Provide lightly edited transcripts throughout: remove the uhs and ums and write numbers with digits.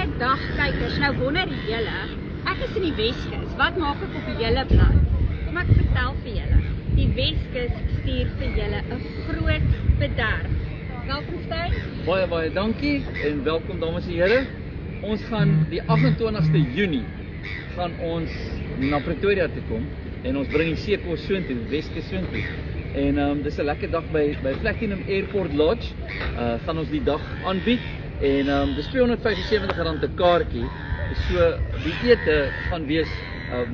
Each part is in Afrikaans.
lekker dag kykers. Nou wonder julle, ek is in die Weskus. Wat maak ek op die hele blad? Kom ek vertel vir julle. Die Weskus stuur vir julle 'n groot bederf. Welkom Steyn. Baie dankie en welkom dames en here. Ons gaan die 28ste Junie gaan ons na Pretoria toe kom en ons bring die seekos soontoe, Weskus soontoe. En dis 'n lekker dag by Platinum Airport Lodge. Gaan ons die dag aanbied en dis R275 'n kaartjie. So die ete gaan wees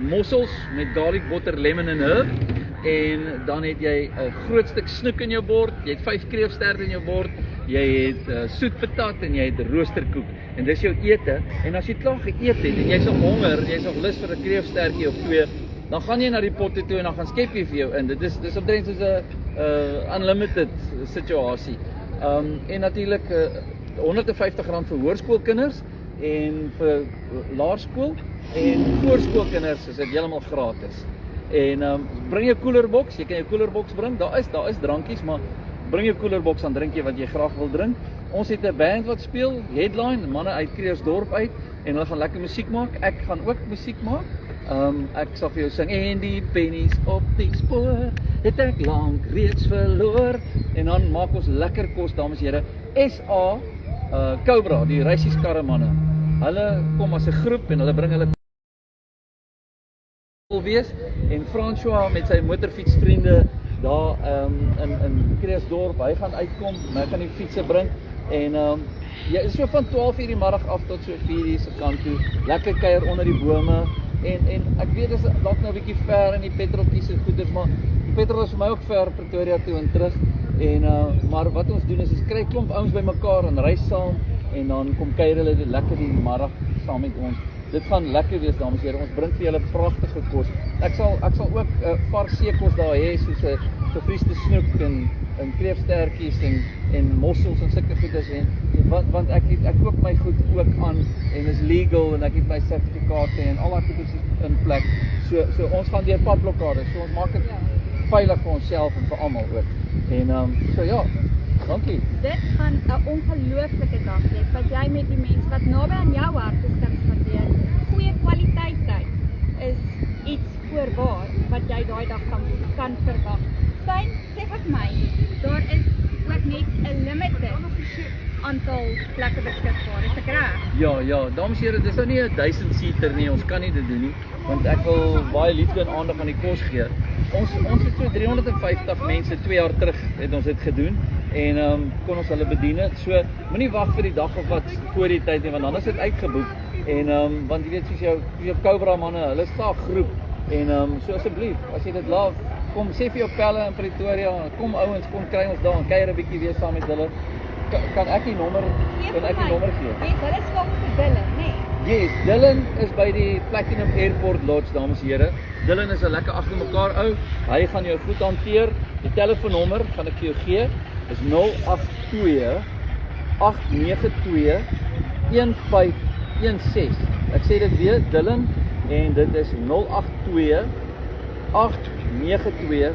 mossels met garlic butter, lemon en herb. En dan het jy 'n groot stuk snoek in jou bord, jy het 5 kreefsterte in jou bord, jy het soet patat en jy het roosterkoek. En dis jou ete. En as jy klaar geëet het en jy's op honger, jy's op lus vir 'n kreefstertjie of 2, dan gaan jy na die potte toe en dan gaan skep jy vir jou in. Dis omtrent soos 'n unlimited situasie. En natuurlik R150 vir hoërskoolkinders en vir laerskool en voorskoolkinders is dit heeltemal gratis. En bring jou koelerboks, jy kan jou koelerboks bring. Daar is drankies, maar bring jou koelerboks, dan drink jy wat jy graag wil drink. Ons het 'n band wat speel, headline, manne uit Kreersdorp uit en hulle gaan lekker musiek maak. Ek gaan ook musiek maak. Ek sal vir jou sing en die pennies op die spoor het ek lank reeds verloor. En dan maak ons lekker kos, dames en here. SA Cobra, die reisieskarre manne. Hulle kom as 'n groep en hulle bring hulle wees en François met sy motorfietsvriende daar in Kreersdorp, hy gaan uitkom, hy gaan die fietsse bring en ja, is so van 12 uur die middag af tot so 4 uur se kant toe, lekker kuier onder die bome en ek weet dis dalk nou 'n bietjie ver in die petrolkies en goeders, maar die petrol is vir my ook ver Pretoria toe en terug en maar wat ons doen is kry klomp ouens bymekaar en ry saam en dan kom kuier hulle lekker die middag saam met ons. Dit gaan lekker wees, dames en here. Ons bring vir julle pragtige kos. Ek sal ook vars seekos daar hê, soos 'n gevriesde snoek en kreefstertjies en mossels en sulke goeders en want ek koop my goed ook aan en is legal en ek het my sertifikate en al daai goeders in plek. So ons gaan deur padblokkades. So ons maak dit veilig vir onsself en vir almal ook. En so ja, dankie. Dit gaan 'n ongelooflike dag wees wat jy met die mense wat naby aan jou hart is kan spandeer. Goeie kwaliteit tyd is iets voorwaar wat jy daai dag kan verwag. Steyn, sê vir my, daar is ook net 'n limited aantal plekke beskikbaar, is ek reg? Ja, dames en here, dis nou nie 'n 1000-seater nie, ons kan nie dit doen nie, want ek wil baie liefde en aandag aan die kos gee. Ons het so 350 mense 2 jaar terug het ons dit gedoen en kon ons hulle bedien. So moenie wag vir die dag of wat voor die tyd nie, want dan is dit uitgeboek. En want jy weet soos jou Cobra manne, hulle staan groep en so asseblief, as jy dit love, kom sê vir jou pelle in Pretoria, kom ouens, kom kry ons daar en kuier 'n bietjie weer saam met hulle. Kan ek die nommer gee? Yes, hulle skakel vir Dylan, nee. Yes, Dylan is by die Platinum Airport Lodge, dames en here. Dylan is 'n lekker agter mekaar ou. Hy gaan jou goed hanteer. Die telefoonnommer gaan ek vir jou gee. Is 082 892 1516. Ek sê dit weer, Dylan, en dit is 082 892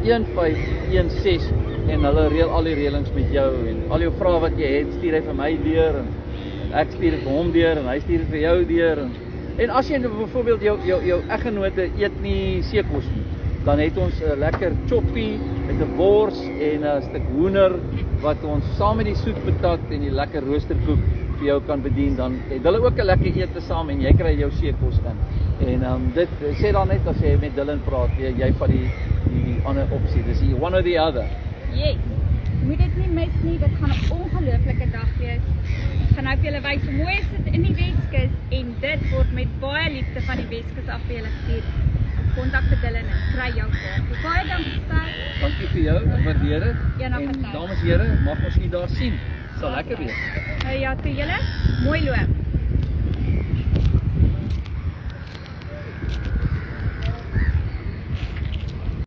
1516 en hulle reël al die reëlings met jou en al jou vrae wat jy het, stuur hy vir my deur en ek stuur vir hom deur en hy stuur vir jou deur en as jy byvoorbeeld jou eggenote eet nie seekos nie, dan het ons 'n lekker choppie met 'n wors en 'n stuk hoender wat ons saam met die soet patat en die lekker roosterkoek vir jou kan bedien. Dan het hulle ook 'n lekker ete saam en jy kry jou seekos in. En dit sê dan net as jy met Dylan praat, jy vat die ander opsie. Dis die one or the other. Yes. Moet dit nie mis nie, dit gaan 'n ongelooflike dag wees. Ons gaan nou vir julle wys hoe mooi is dit in die Weskus en dit word met baie liefde van die Weskus af vir julle gestuur. Kontak vir Dylan en kry jou kaart. Baie dankie Steyn. Dankie vir jou, ek waardeer dit. Ja, nou en vertel. dames en here, mag ons u daar sien. Sal lekker wees. Ja, toe julle, mooi loop.